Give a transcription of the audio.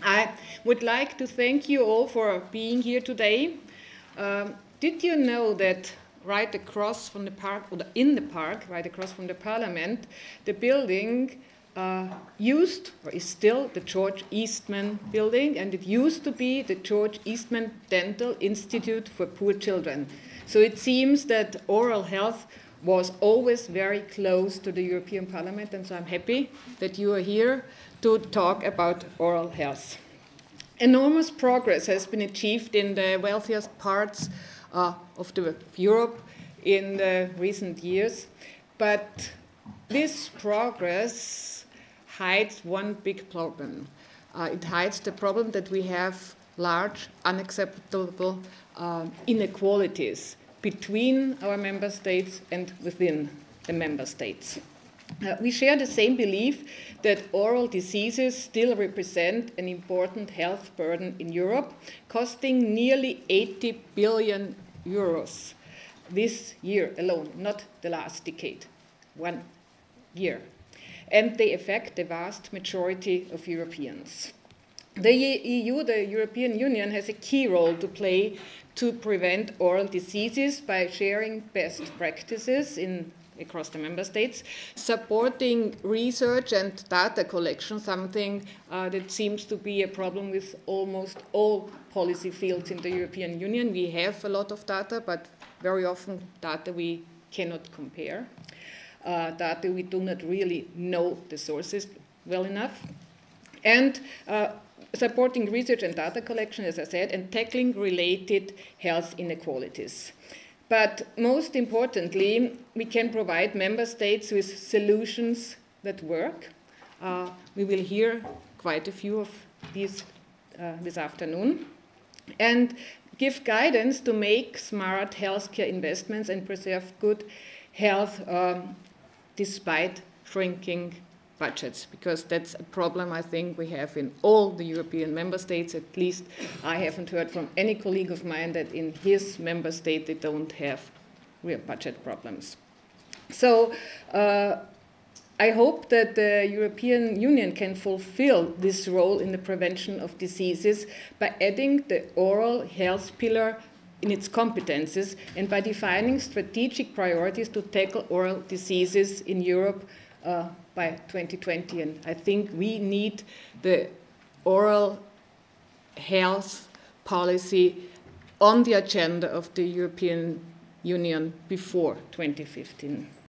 I would like to thank you all for being here today. Did you know that right across from the park, or in the park, right across from the parliament, the building used, or is still, the George Eastman building, and it used to be the George Eastman Dental Institute for Poor Children. So it seems that oral health was always very close to the European Parliament, and so I'm happy that you are here to talk about oral health. Enormous progress has been achieved in the wealthiest parts of Europe in the recent years, but this progress hides one big problem. It hides the problem that we have large, unacceptable inequalities between our member states and within the member states. We share the same belief that oral diseases still represent an important health burden in Europe, costing nearly 80 billion euros this year alone, not the last decade, 1 year. And they affect the vast majority of Europeans. The EU, the European Union, has a key role to play to prevent oral diseases by sharing best practices across the member states, supporting research and data collection, something that seems to be a problem with almost all policy fields in the European Union. We have a lot of data, but very often data we cannot compare. Data we do not really know the sources well enough. And supporting research and data collection, as I said, and tackling related health inequalities. But most importantly, we can provide member states with solutions that work. We will hear quite a few of these this afternoon. And give guidance to make smart healthcare investments and preserve good health despite shrinking budgets, because that's a problem I think we have in all the European member states. At least I haven't heard from any colleague of mine that in his member state they don't have real budget problems. So I hope that the European Union can fulfill this role in the prevention of diseases by adding the oral health pillar in its competences and by defining strategic priorities to tackle oral diseases in Europe by 2020. And I think we need the oral health policy on the agenda of the European Union before 2015.